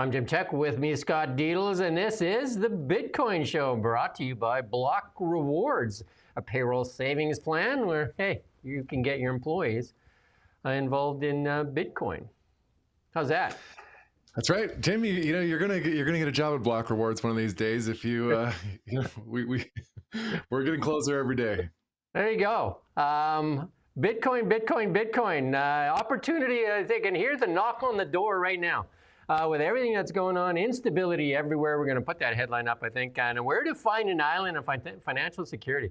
I'm Jim Tech. With me, Scott Dedels, and this is the Bitcoin Show, brought to you by Block Rewards, a payroll savings plan where, hey, you can get your employees involved in Bitcoin. How's that? That's right, Jim. You're gonna get a job at Block Rewards one of these days. If you, we're getting closer every day. There you go. Bitcoin, Bitcoin, Bitcoin. Opportunity, I think, and here's the knock on the door right now. With everything that's going on, instability everywhere, we're going to put that headline up, I think, and where to find an island of financial security.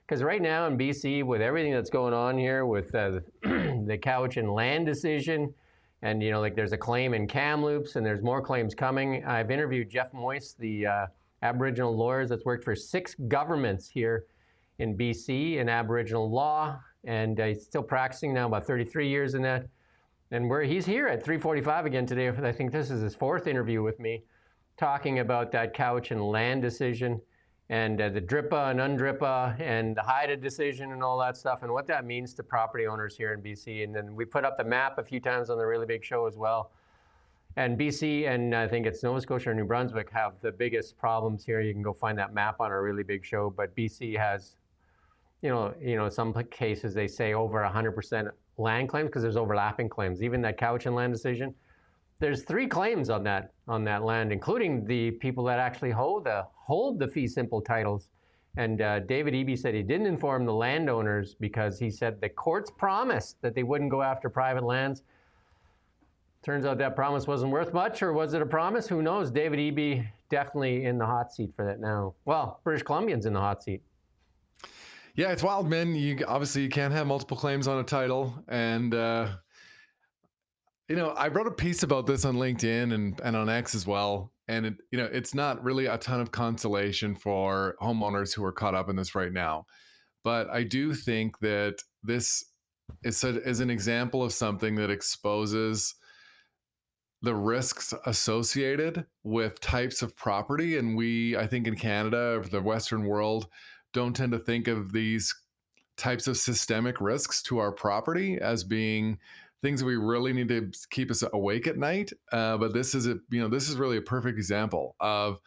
Because right now in BC, with everything that's going on here, with the couch and land decision, and like there's a claim in Kamloops, and there's more claims coming. I've interviewed Jeff Moyse, the Aboriginal lawyer that's worked for 6 governments here in BC in Aboriginal law, and he's still practicing now, about 33 years in that. And he's here at 3:45 again today. I think this is his 4th interview with me, talking about that couch and land decision, and the DRIPA and UNDRIPA, and the HIDA decision and all that stuff, and what that means to property owners here in BC. And then we put up the map a few times on the Really Big Show as well. And BC, and I think it's Nova Scotia or New Brunswick, have the biggest problems here. You can go find that map on our Really Big Show. But BC has, some cases they say over 100% land claims because there's overlapping claims. Even that couch and land decision, there's 3 claims on that land, including the people that actually hold the fee simple titles. And David Eby said he didn't inform the landowners because he said the courts promised that they wouldn't go after private lands. Turns out that promise wasn't worth much, or was it a promise? Who knows? David Eby definitely in the hot seat for that now. Well, British Columbians in the hot seat. Yeah, it's wild, man. You can't have multiple claims on a title, and I wrote a piece about this on LinkedIn and on X as well. And it's not really a ton of consolation for homeowners who are caught up in this right now. But I do think that this is an example of something that exposes the risks associated with types of property. And I think in Canada, or the Western world, don't tend to think of these types of systemic risks to our property as being things we really need to keep us awake at night. But this is really a perfect example of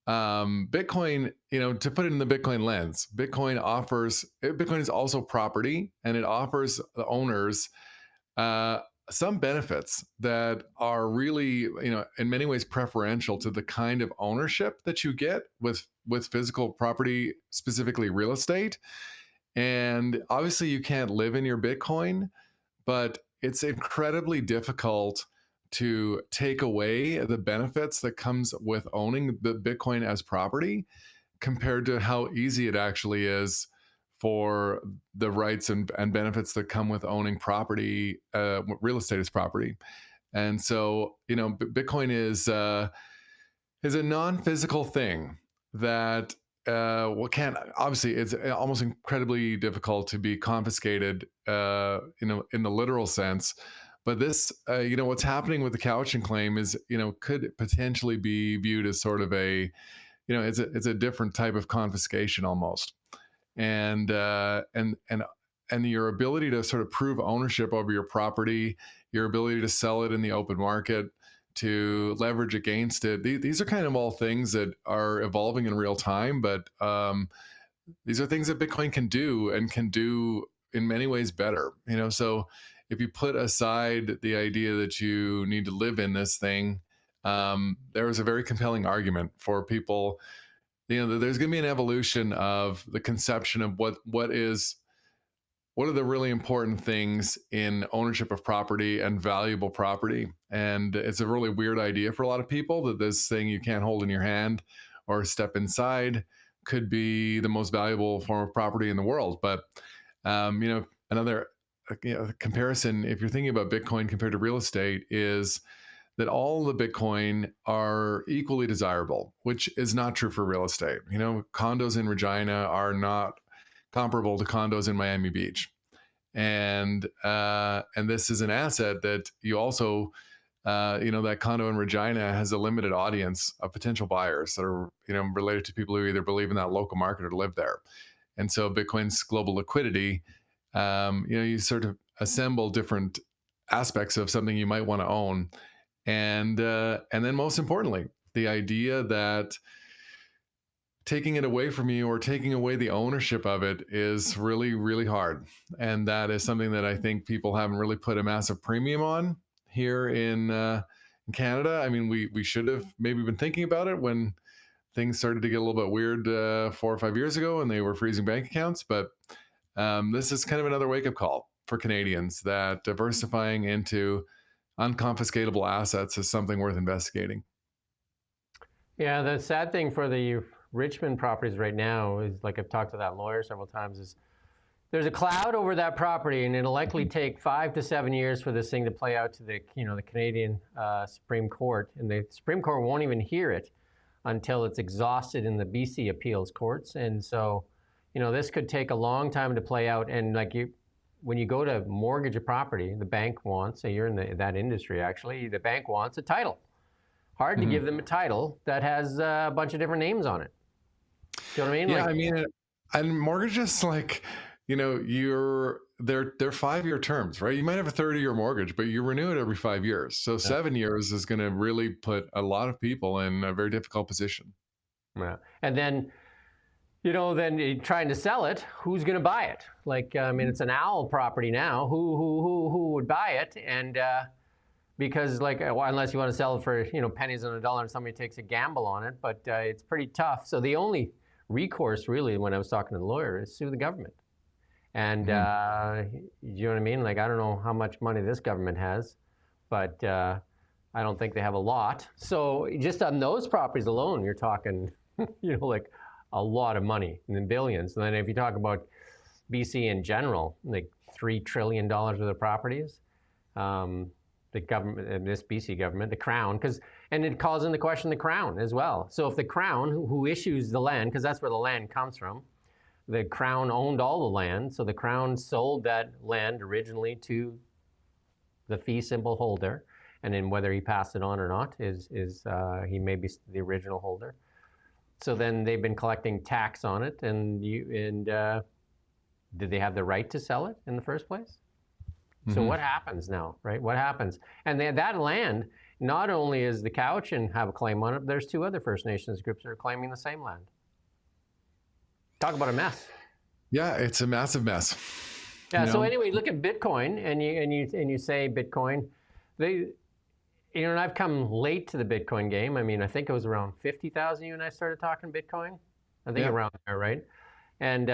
Bitcoin. To put it in the Bitcoin lens, Bitcoin is also property, and it offers the owners some benefits that are really, in many ways preferential to the kind of ownership that you get with physical property, specifically real estate. And obviously you can't live in your Bitcoin, but it's incredibly difficult to take away the benefits that comes with owning the Bitcoin as property compared to how easy it actually is for the rights and benefits that come with owning property, real estate as property. And so, Bitcoin is a non-physical thing that obviously it's almost incredibly difficult to be confiscated, in the literal sense. But this, what's happening with the couching claim is, could potentially be viewed as sort of it's a different type of confiscation almost. And your ability to sort of prove ownership over your property, your ability to sell it in the open market, to leverage against it. These are kind of all things that are evolving in real time, but these are things that Bitcoin can do, and can do in many ways better. So if you put aside the idea that you need to live in this thing, there is a very compelling argument for people. There's going to be an evolution of the conception of what are the really important things in ownership of property and valuable property. And it's a really weird idea for a lot of people that this thing you can't hold in your hand or step inside could be the most valuable form of property in the world. But another comparison, if you're thinking about Bitcoin compared to real estate, is that all the Bitcoin are equally desirable, which is not true for real estate. Condos in Regina are not comparable to condos in Miami Beach. And this is an asset that you also, that condo in Regina has a limited audience of potential buyers that are, related to people who either believe in that local market or live there. And so Bitcoin's global liquidity, you sort of assemble different aspects of something you might want to own. And then most importantly, the idea that taking it away from you or taking away the ownership of it is really, really hard. And that is something that I think people haven't really put a massive premium on here in Canada. I mean, we should have maybe been thinking about it when things started to get a little bit weird 4 or 5 years ago and they were freezing bank accounts. But this is kind of another wake up call for Canadians that diversifying into unconfiscatable assets is something worth investigating. Yeah, the sad thing for the Richmond properties right now is, like I've talked to that lawyer several times, is there's a cloud over that property, and it'll likely take 5 to 7 years for this thing to play out to the Canadian Supreme Court, and the Supreme Court won't even hear it until it's exhausted in the BC appeals courts, and so this could take a long time to play out. And when you go to mortgage a property, the bank wants, say you're in that industry actually, the bank wants a title. Hard to give them a title that has a bunch of different names on it. Do you know what I mean? Yeah, I mean, and mortgages, like, they're 5 year terms, right? You might have a 30-year mortgage, but you renew it every 5 years. So 7 years is going to really put a lot of people in a very difficult position. Yeah. And then, then you're trying to sell it. Who's going to buy it? It's an owl property now. Who would buy it? And because unless you want to sell it for pennies on a dollar and somebody takes a gamble on it, but it's pretty tough. So the only recourse really, when I was talking to the lawyer, is sue the government. And you know what I mean? I don't know how much money this government has, but I don't think they have a lot. So just on those properties alone, you're talking a lot of money in the billions. And then if you talk about BC in general, $3 trillion worth of properties, the government, this BC government, the Crown, and it calls into question the Crown as well. So if the Crown, who issues the land, because that's where the land comes from, the Crown owned all the land, so the Crown sold that land originally to the fee simple holder, and then whether he passed it on or not is he may be the original holder. So then they've been collecting tax on it, and did they have the right to sell it in the first place? So what happens now, right? What happens? And that land, not only is the Cowichan have a claim on it, but there's 2 other First Nations groups that are claiming the same land. Talk about a mess. Yeah, it's a massive mess. Yeah. So anyway, look at Bitcoin, and you say Bitcoin. And I've come late to the Bitcoin game. I mean, I think it was around 50,000 you and I started talking Bitcoin. I think around there, right? And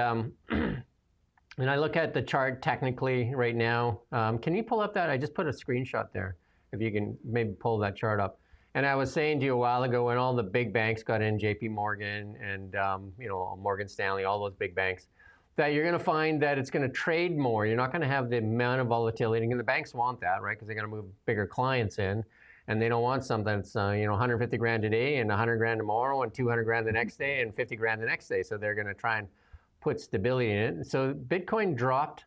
and I look at the chart technically right now. Can you pull up that? I just put a screenshot there. If you can maybe pull that chart up. And I was saying to you a while ago, when all the big banks got in, JP Morgan and Morgan Stanley, all those big banks, that you're going to find that it's going to trade more. You're not going to have the amount of volatility. And the banks want that, right? Because they're going to move bigger clients in. And they don't want something that's 150 grand today and 100 grand tomorrow and 200 grand the next day and 50 grand the next day. So they're going to try and put stability in it. So Bitcoin dropped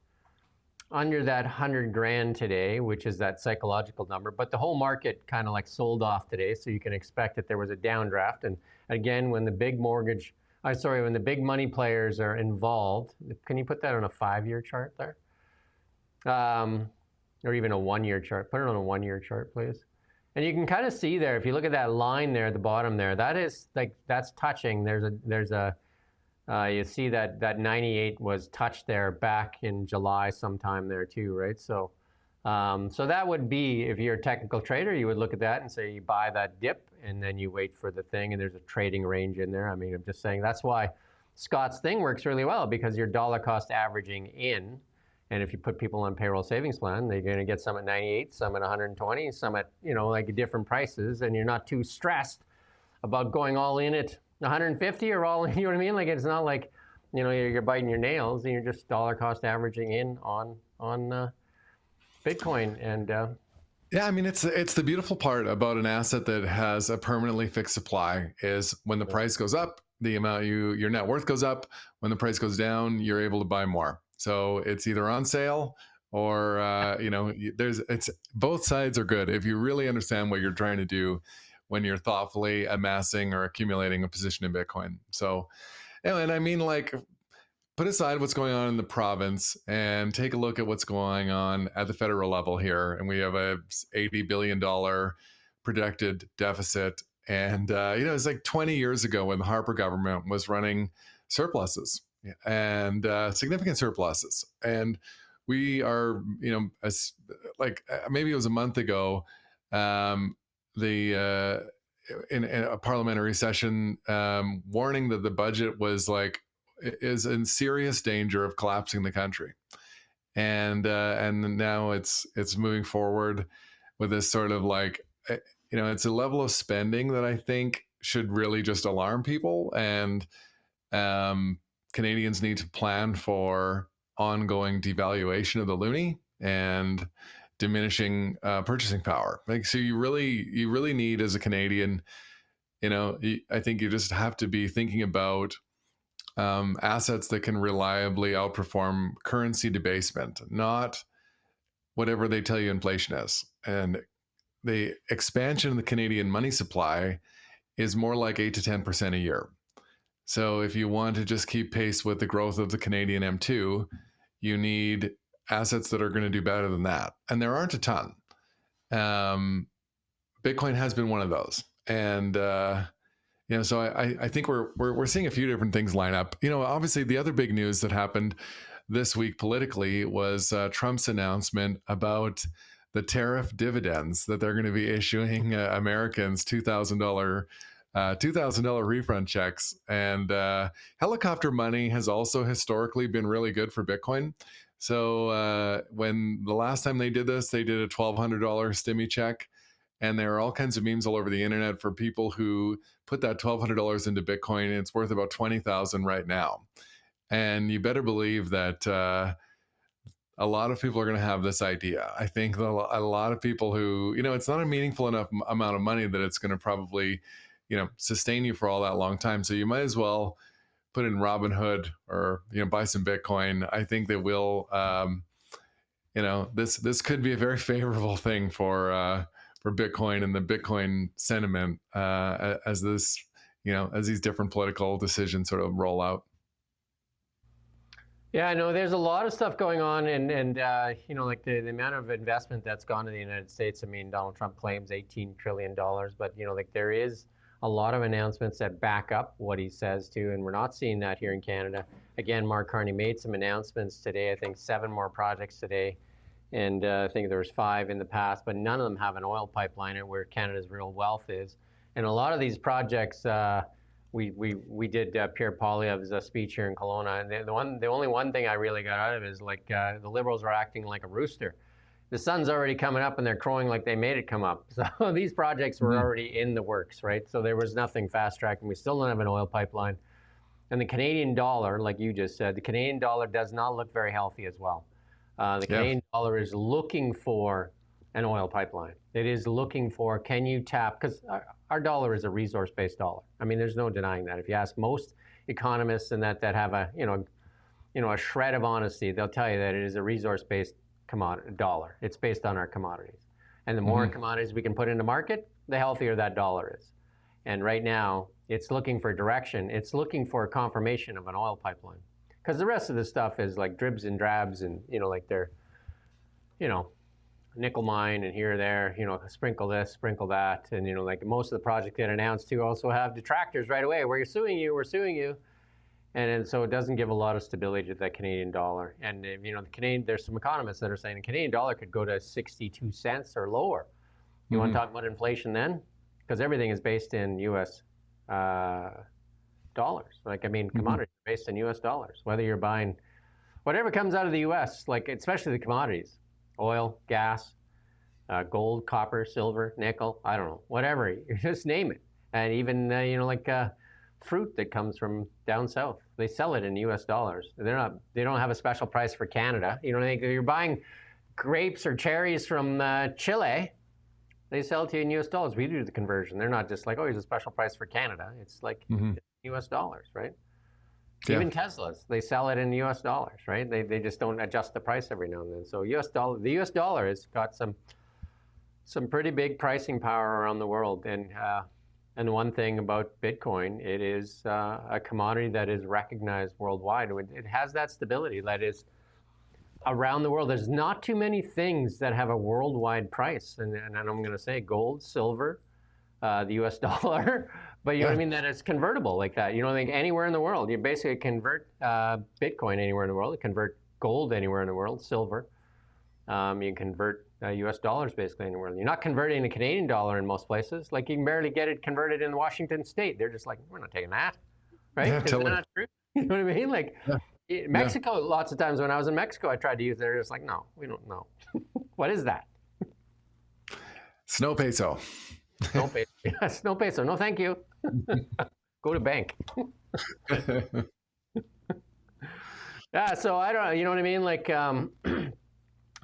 under that 100 grand today, which is that psychological number. But the whole market kind of sold off today. So you can expect that there was a downdraft. And again, when the big when the big money players are involved, can you put that on a 5-year chart there? Or even a 1-year chart. Put it on a 1-year chart, please. And you can kind of see there, if you look at that line there at the bottom there, that is that's touching. You see that 98 was touched there back in July sometime there too, right? So that would be, if you're a technical trader, you would look at that and say you buy that dip and then you wait for the thing, and there's a trading range in there. I mean, I'm just saying that's why Scott's thing works really well, because you're dollar cost averaging in. And if you put people on payroll savings plan, they're going to get some at 98, some at 120, some at different prices, and you're not too stressed about going all in at 150 or all in. You know what I mean? It's not like you're biting your nails, and you're just dollar cost averaging in on Bitcoin. And yeah, I mean, it's the beautiful part about an asset that has a permanently fixed supply is when the price goes up, the amount your net worth goes up. When the price goes down, you're able to buy more. So it's either on sale or it's both sides are good if you really understand what you're trying to do when you're thoughtfully amassing or accumulating a position in Bitcoin. So, and I mean, put aside what's going on in the province and take a look at what's going on at the federal level here. And we have a $80 billion projected deficit. And, it's like 20 years ago when the Harper government was running surpluses and significant surpluses. And we are, as like maybe it was a month ago, um, the in a parliamentary session warning that the budget was like is in serious danger of collapsing the country, and now it's moving forward with this sort of like it's a level of spending that I think should really just alarm people, and um, Canadians need to plan for ongoing devaluation of the loonie and diminishing purchasing power. Like, so you really need, as a Canadian, I think you just have to be thinking about assets that can reliably outperform currency debasement, not whatever they tell you inflation is. And the expansion of the Canadian money supply is more like 8 to 10% a year. So if you want to just keep pace with the growth of the Canadian M2, you need assets that are going to do better than that. And there aren't a ton. Bitcoin has been one of those. And, so I think we're seeing a few different things line up. Obviously the other big news that happened this week politically was Trump's announcement about the tariff dividends that they're going to be issuing Americans $2,000 refund checks. And helicopter money has also historically been really good for Bitcoin. So when the last time they did this, they did a $1,200 stimmy check. And there are all kinds of memes all over the internet for people who put that $1,200 into Bitcoin. And it's worth about $20,000 right now. And you better believe that a lot of people are going to have this idea. I think that a lot of people who, it's not a meaningful enough amount of money that it's going to probably, sustain you for all that long time. So you might as well put it in Robinhood or, buy some Bitcoin. I think that will, this could be a very favorable thing for Bitcoin and the Bitcoin sentiment as this, as these different political decisions sort of roll out. Yeah, no, there's a lot of stuff going on, and like the amount of investment that's gone to the United States. I mean, Donald Trump claims $18 trillion, but like there is a lot of announcements that back up what he says too, and we're not seeing that here in Canada. Again, Mark Carney made some announcements today. I think 7 more projects today, and I think there was 5 in the past, but none of them have an oil pipeline where Canada's real wealth is. And a lot of these projects. We did Pierre Poilievre's speech here in Kelowna, and the only one thing I really got out of it is like the Liberals are acting like a rooster. The sun's already coming up and they're crowing like they made it come up. So these projects were already in the works, right? So there was nothing fast tracking. We still don't have an oil pipeline. And the Canadian dollar, like you just said, the Canadian dollar does not look very healthy as well. The Canadian dollar is looking for an oil pipeline. It is looking for, can you tap, because our dollar is a resource-based dollar. I mean, there's no denying that. If you ask most economists and that have a a shred of honesty, they'll tell you that it is a resource-based dollar. It's based on our commodities, and the more commodities we can put into market, the healthier that dollar is. And right now, it's looking for direction. It's looking for a confirmation of an oil pipeline, because the rest of the stuff is like dribs and drabs, and like they're nickel mine and here or there, sprinkle this, sprinkle that. And, like most of the projects that announced too also have detractors right away. We're suing you. And so it doesn't give a lot of stability to the Canadian dollar. And, there's some economists that are saying the Canadian dollar could go to 62 cents or lower. You want to talk about inflation then? Because everything is based in U.S. Dollars. Like, commodities are based in U.S. dollars. Whether you're buying whatever comes out of the U.S., like especially the commodities. Oil, gas, gold, copper, silver, nickel, I don't know, whatever, you just name it. And even, fruit that comes from down south, they sell it in US dollars. They don't have a special price for Canada. If you're buying grapes or cherries from Chile, they sell it to you in US dollars. We do the conversion. They're not just like, oh, here's a special price for Canada. It's like US dollars, right? Yeah. Even Teslas, they sell it in US dollars, right? They just don't adjust the price every now and then. So the US dollar has got some pretty big pricing power around the world. And one thing about Bitcoin, it is a commodity that is recognized worldwide. It has that stability. That is, around the world. There's not too many things that have a worldwide price, and I'm going to say gold, silver, the U.S. dollar, but you know what I mean, that it's convertible like that. You don't think anywhere in the world. You basically convert Bitcoin anywhere in the world. You convert gold anywhere in the world, silver. You can convert U.S. dollars basically anywhere. You're not converting the Canadian dollar in most places. Like you can barely get it converted in Washington State. They're just like, we're not taking that, right? Yeah, Is that totally. not true? You know what I mean? Like Mexico, lots of times when I was in Mexico, I tried to use it. They're just like, no, we don't know. What is that? Snow peso. Snow peso. Yes, no peso. No, thank you. Go to bank. Yeah, so I don't know. You know what I mean? Like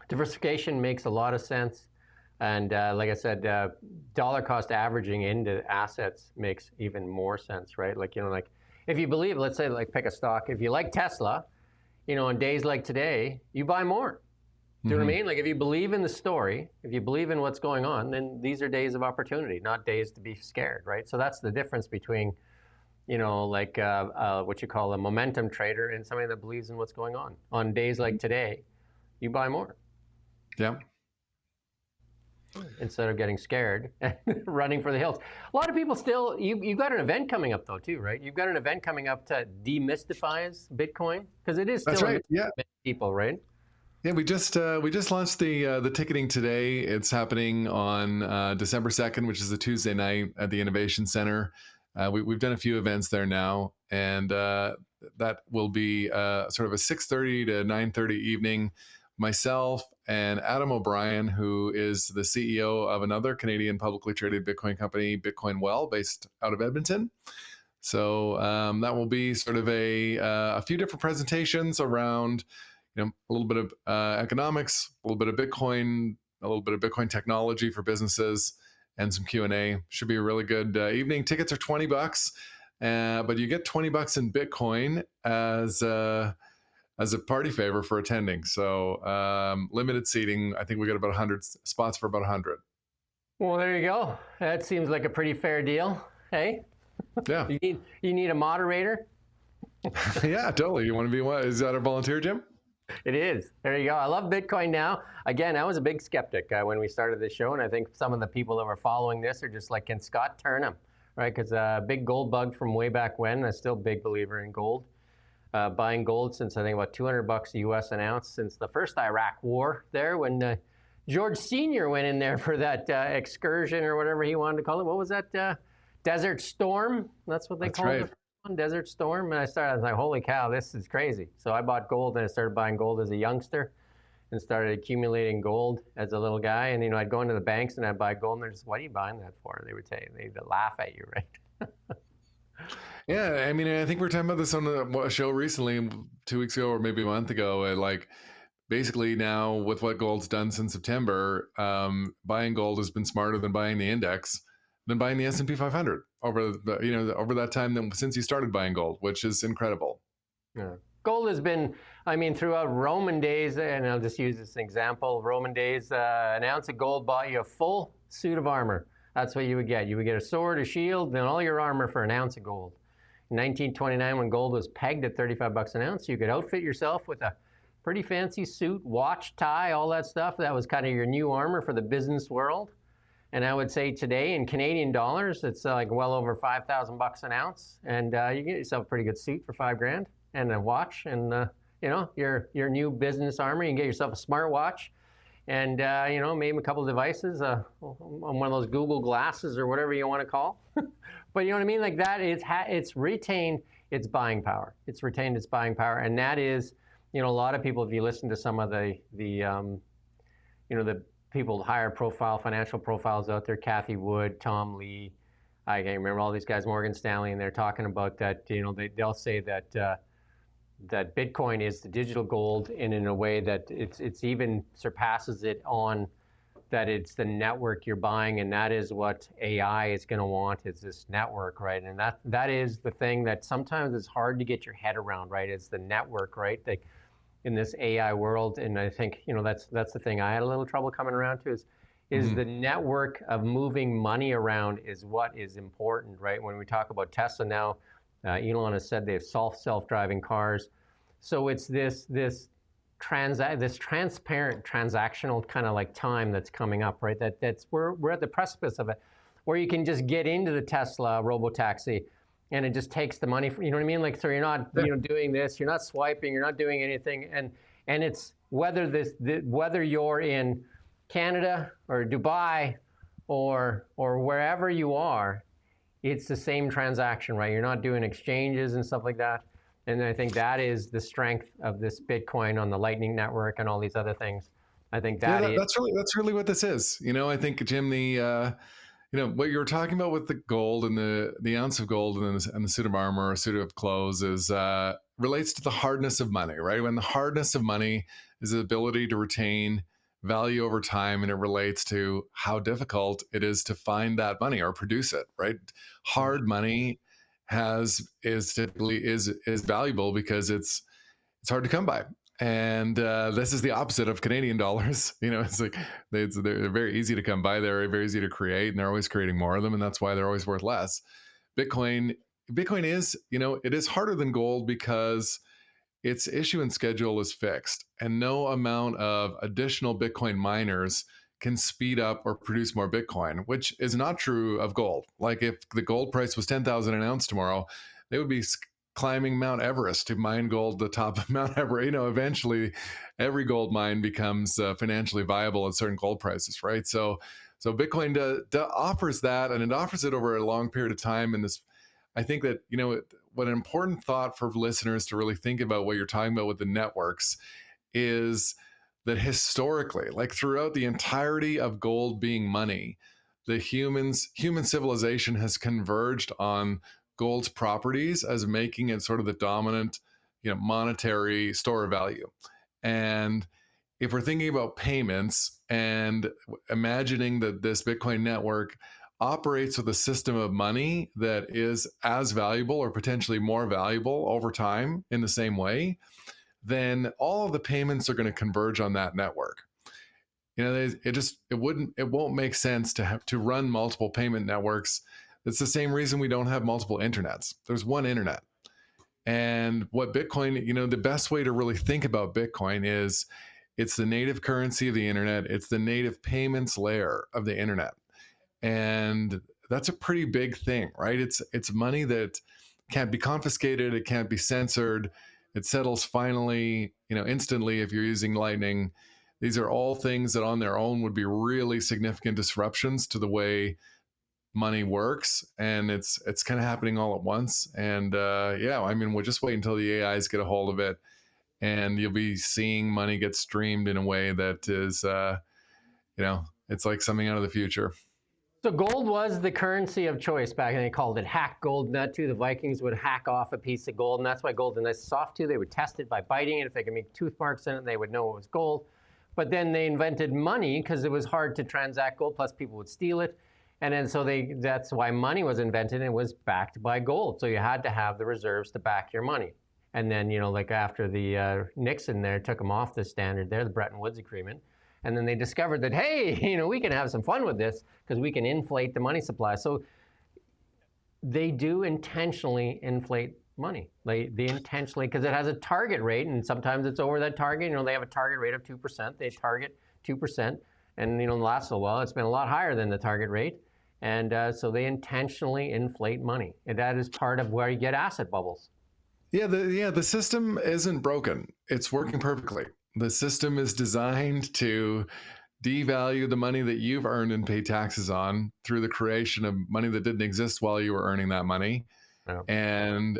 diversification makes a lot of sense. And like I said, dollar cost averaging into assets makes even more sense, right? Like, you know, like if you believe, let's say, like pick a stock. If you like Tesla, you know, on days like today, you buy more. Do you know what I mean? Like if you believe in the story, if you believe in what's going on, then these are days of opportunity, not days to be scared, right? So that's the difference between, you know, like what you call a momentum trader and somebody that believes in what's going on. On days like today, you buy more. Yeah. Instead of getting scared and running for the hills. A lot of people still, you've got an event coming up though too, right? You've got an event coming up to demystify Bitcoin, because it is still That's right. Yeah. people, right? Yeah, we just launched the ticketing today. It's happening on December 2nd, which is a Tuesday night at the Innovation Center. We've done a few events there now, and that will be sort of a 6:30 to 9:30 evening. Myself and Adam O'Brien, who is the CEO of another Canadian publicly traded Bitcoin company, Bitcoin Well, based out of Edmonton. So that will be sort of a few different presentations around, you know, a little bit of economics, a little bit of Bitcoin, a little bit of Bitcoin technology for businesses, and some Q&A. Should be a really good evening. Tickets are $20, but you get $20 in Bitcoin as a party favor for attending. So limited seating. I think we got about 100 spots for about 100. Well, there you go. That seems like a pretty fair deal. Hey, Yeah. you need a moderator. Yeah, totally. You want to be one? Is that a volunteer, Jim? It is. There you go. I love Bitcoin now. Again, I was a big skeptic when we started this show, and I think some of the people that were following this are just like, can Scott turn him? Right? Because big gold bug from way back when. I'm still a big believer in gold. Buying gold since I think about $200 US an ounce since the first Iraq war there, when George Sr. went in there for that excursion or whatever he wanted to call it. What was that? Desert Storm? That's what they called it. Desert Storm. And I was like, holy cow, this is crazy. So I bought gold, and I started buying gold as a youngster and started accumulating gold as a little guy. And, you know, I'd go into the banks and I'd buy gold, and they're just, what are you buying that for? They would say, they'd laugh at you, right? Yeah, I mean, I think we were talking about this on a show recently, 2 weeks ago or maybe a month ago. Like, basically now with what gold's done since September, buying gold has been smarter than buying the index, than buying the S&P 500 over over that time since you started buying gold, which is incredible. Yeah. Gold has been, I mean, throughout Roman days, and I'll just use this as an example. Roman days, an ounce of gold bought you a full suit of armor. That's what you would get. You would get a sword, a shield, and all your armor for an ounce of gold. In 1929, when gold was pegged at $35 an ounce, you could outfit yourself with a pretty fancy suit, watch, tie, all that stuff. That was kind of your new armor for the business world. And I would say today, in Canadian dollars, it's like well over $5,000 an ounce, and you get yourself a pretty good suit for $5,000 and a watch, and you know, your new business armor. You can get yourself a smartwatch, and you know, maybe a couple of devices on one of those Google glasses or whatever you want to call. But you know what I mean? Like that, it's retained its buying power. It's retained its buying power, and that is, you know, a lot of people. If you listen to some of the you know, the people higher profile financial profiles out there, Kathy Wood, Tom Lee, I can't remember all these guys, Morgan Stanley, and they're talking about that. You know, they'll say that that Bitcoin is the digital gold, and in a way that it's even surpasses it on that it's the network you're buying, and that is what AI is going to want, is this network, right? And that is the thing that sometimes is hard to get your head around, right? It's the network, right? Like in this AI world, and I think, you know, that's the thing I had a little trouble coming around to is the network of moving money around is what is important, right? When we talk about Tesla now, Elon has said they have self-driving cars. So it's this this transparent transactional kind of like time that's coming up, right? That's we're at the precipice of it, where you can just get into the Tesla robotaxi, and it just takes the money. You know what I mean? Like, so you're not doing this, you're not swiping, you're not doing anything, and it's whether you're in Canada or Dubai or wherever you are, it's the same transaction, right? You're not doing exchanges and stuff like that. And I think that is the strength of this Bitcoin on the Lightning Network and all these other things. I think that's really what this is. I think, Jim, what you were talking about with the gold and the ounce of gold and the suit of armor or suit of clothes is relates to the hardness of money, right? When the hardness of money is the ability to retain value over time, and it relates to how difficult it is to find that money or produce it, right? Hard money is typically is valuable because it's hard to come by. And this is the opposite of Canadian dollars. It's like they're very easy to come by. They're very easy to create, and they're always creating more of them, and that's why they're always worth less. Bitcoin is, it is harder than gold because its issuance schedule is fixed, and no amount of additional Bitcoin miners can speed up or produce more Bitcoin, which is not true of gold. Like, if the gold price was 10,000 an ounce tomorrow, they would be climbing Mount Everest to mine gold, the top of Mount Everest. Eventually every gold mine becomes financially viable at certain gold prices, right? So Bitcoin offers that, and it offers it over a long period of time. And this, I think that, what an important thought for listeners to really think about what you're talking about with the networks is that historically, like throughout the entirety of gold being money, the human civilization has converged on gold's properties as making it sort of the dominant, monetary store of value. And if we're thinking about payments and imagining that this Bitcoin network operates with a system of money that is as valuable or potentially more valuable over time in the same way, then all of the payments are going to converge on that network. It won't make sense to have to run multiple payment networks. It's the same reason we don't have multiple internets. There's one internet. And what Bitcoin, the best way to really think about Bitcoin is it's the native currency of the internet. It's the native payments layer of the internet. And that's a pretty big thing, right? It's money that can't be confiscated. It can't be censored. It settles finally, instantly if you're using Lightning. These are all things that on their own would be really significant disruptions to the way money works, and it's kind of happening all at once. And we'll just wait until the AIs get a hold of it, and you'll be seeing money get streamed in a way that is, it's like something out of the future. So gold was the currency of choice back then. They called it hack gold. And that too, the Vikings would hack off a piece of gold, and that's why gold is nice soft too. They would test it by biting it. If they could make tooth marks in it, they would know it was gold. But then they invented money because it was hard to transact gold, plus people would steal it. And then that's why money was invented, and it was backed by gold. So you had to have the reserves to back your money. And then, like after the Nixon there took them off the standard there, the Bretton Woods Agreement. And then they discovered that, hey, we can have some fun with this because we can inflate the money supply. So they do intentionally inflate money. They intentionally, because it has a target rate, and sometimes it's over that target. They have a target rate of 2%. They target 2%. And, the last little while, it's been a lot higher than the target rate. And so they intentionally inflate money. And that is part of where you get asset bubbles. Yeah, the system isn't broken. It's working perfectly. The system is designed to devalue the money that you've earned and pay taxes on through the creation of money that didn't exist while you were earning that money. Yeah. And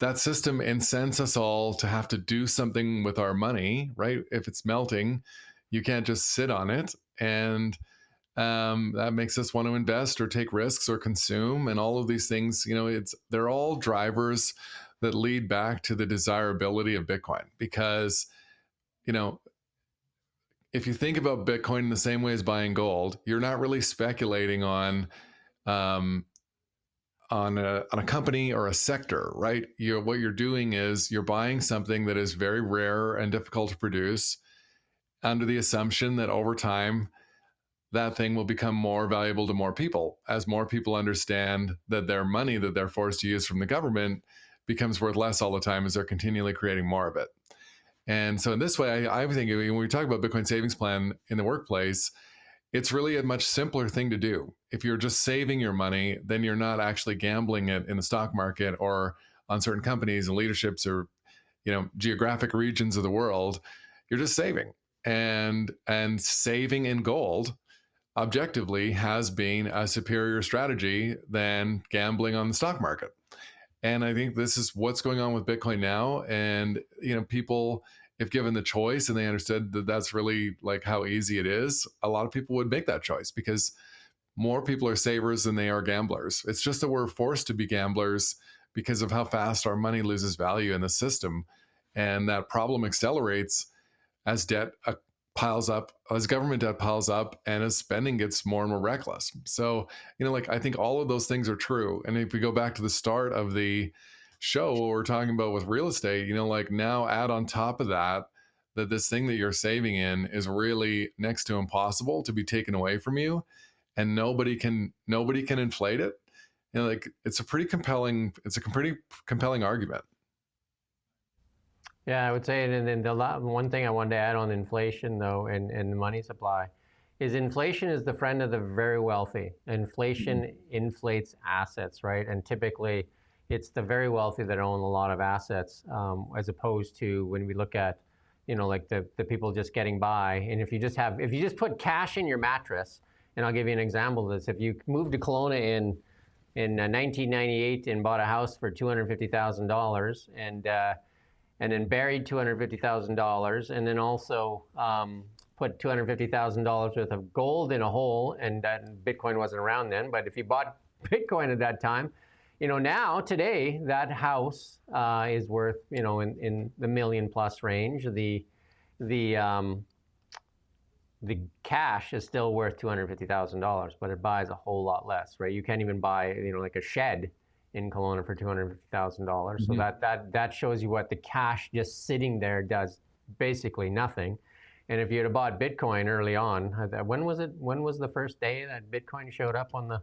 that system incents us all to have to do something with our money, right? If it's melting, you can't just sit on it. And that makes us want to invest or take risks or consume. And all of these things, they're all drivers that lead back to the desirability of Bitcoin. Because, if you think about Bitcoin in the same way as buying gold, you're not really speculating on a company or a sector, right? What you're doing is you're buying something that is very rare and difficult to produce under the assumption that over time, that thing will become more valuable to more people as more people understand that their money that they're forced to use from the government becomes worth less all the time as they're continually creating more of it. And so in this way, I think when we talk about Bitcoin savings plan in the workplace, it's really a much simpler thing to do. If you're just saving your money, then you're not actually gambling it in the stock market or on certain companies and leaderships or geographic regions of the world. You're just saving, and saving in gold objectively has been a superior strategy than gambling on the stock market. And I think this is what's going on with Bitcoin now. And people, if given the choice and they understood that that's really like how easy it is, a lot of people would make that choice because more people are savers than they are gamblers. It's just that we're forced to be gamblers because of how fast our money loses value in the system. And that problem accelerates as debt piles up, as government debt piles up, and as spending gets more and more reckless. So, I think all of those things are true. And if we go back to the start of the show, what we're talking about with real estate, now add on top of that, that this thing that you're saving in is really next to impossible to be taken away from you, and nobody can inflate it. It's a pretty compelling argument. Yeah, I would say, and then one thing I wanted to add on inflation, though, and the money supply, is inflation is the friend of the very wealthy. Inflation inflates assets, right? And typically, it's the very wealthy that own a lot of assets, as opposed to when we look at, like the people just getting by. And if you just put cash in your mattress, and I'll give you an example of this: if you moved to Kelowna in 1998 and bought a house for $250,000 and then buried $250,000, and then also put $250,000 worth of gold in a hole, and Bitcoin wasn't around then, but if you bought Bitcoin at that time, now today that house is worth in the million plus range. The cash is still worth $250,000, but it buys a whole lot less, right? You can't even buy like a shed in Kelowna for $250,000. So that shows you what the cash just sitting there does, basically nothing. And if you had bought Bitcoin early on, when was it? When was the first day that Bitcoin showed up on the?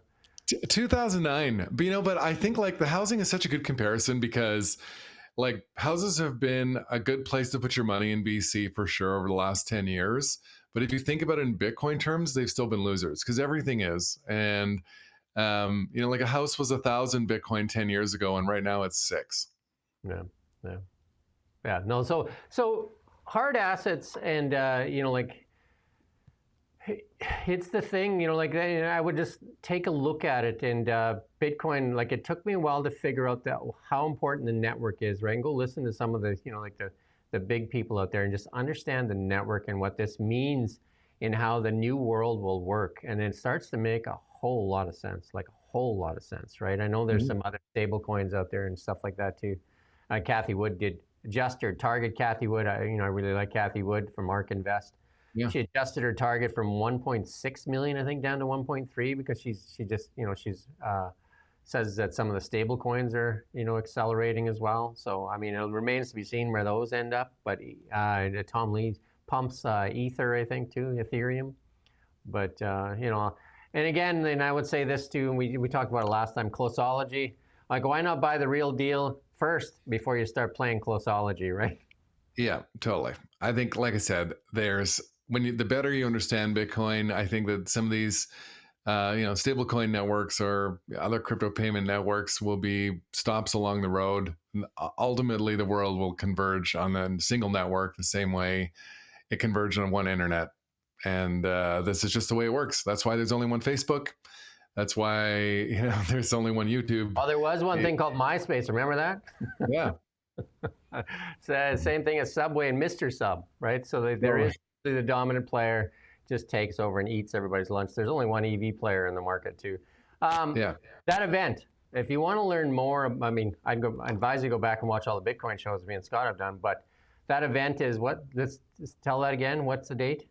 2009. But I think like the housing is such a good comparison because like houses have been a good place to put your money in BC for sure over the last 10 years. But if you think about it in Bitcoin terms, they've still been losers because everything is. And like a house was 1,000 Bitcoin 10 years ago, and right now it's 6. Yeah. No. So hard assets, and like it's the thing. Like I would just take a look at it, and Bitcoin. Like it took me a while to figure out how important the network is, right? And go listen to some of the like the big people out there, and just understand the network and what this means in how the new world will work, and it starts to make a whole lot of sense, right? I know there's some other stable coins out there and stuff like that too. Kathy Wood did adjust her target. Kathy Wood, I really like Kathy Wood from ARK Invest. Yeah. She adjusted her target from 1.6 million, I think, down to 1.3 because she says that some of the stable coins are accelerating as well. So I mean, it remains to be seen where those end up. But Tom Lee pumps Ether, I think, too, Ethereum. But and again, and I would say this too, and we talked about it last time, closeology. Like, why not buy the real deal first before you start playing closeology, right? Yeah, totally. I think, like I said, the better you understand Bitcoin, I think that some of these, stablecoin networks or other crypto payment networks will be stops along the road. Ultimately, the world will converge on a single network the same way it converged on one internet. And this is just the way it works. That's why there's only one Facebook. That's why there's only one YouTube. Oh, there was one thing called MySpace. Remember that? Yeah. Same thing as Subway and Mr. Sub, right? So there is the dominant player just takes over and eats everybody's lunch. There's only one EV player in the market too. That event, if you want to learn more, I mean, I'd advise you to go back and watch all the Bitcoin shows me and Scott have done. But that event is what? Let's tell that again. What's the date?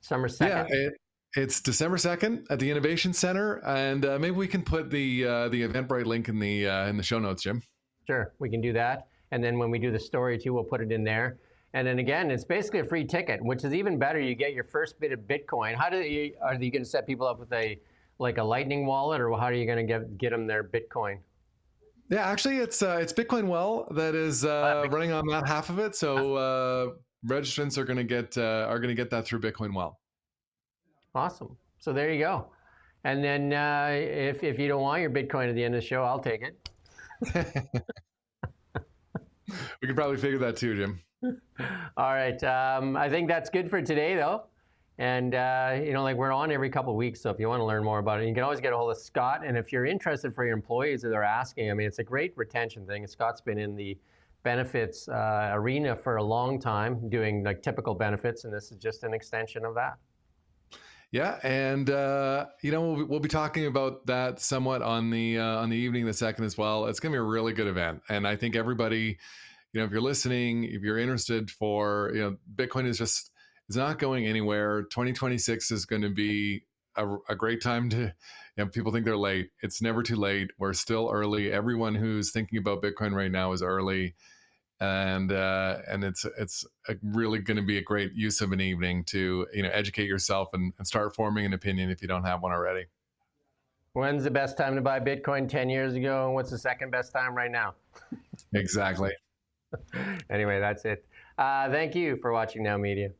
December 2nd? Yeah, it's December 2nd at the Innovation Center, and maybe we can put the Eventbrite link in the show notes, Jim. Sure, we can do that. And then when we do the story too, we'll put it in there. And then again, it's basically a free ticket, which is even better. You get your first bit of Bitcoin. Are you going to set people up with a Lightning wallet, or how are you going to get them their Bitcoin? Yeah, actually, it's Bitcoin Well that is running on that half of it. So registrants are going to get that through Bitcoin Well. Awesome. So there you go. And then if you don't want your Bitcoin at the end of the show, I'll take it. We can probably figure that too, Jim. All right. I think that's good for today, though. And, like we're on every couple of weeks. So if you want to learn more about it, you can always get a hold of Scott. And if you're interested for your employees that they're asking, I mean, it's a great retention thing. Scott's been in the benefits arena for a long time doing like typical benefits. And this is just an extension of that. Yeah, and we'll be talking about that somewhat on the evening the second as well. It's going to be a really good event, and I think everybody, if you're listening, if you're interested, Bitcoin is not going anywhere. 2026 is going to be a great time to. People think they're late. It's never too late. We're still early. Everyone who's thinking about Bitcoin right now is early. And it's really going to be a great use of an evening to educate yourself and start forming an opinion if you don't have one already. When's the best time to buy Bitcoin 10 years ago, and what's the second best time right now? Exactly. Anyway, that's it. Thank you for watching Now Media.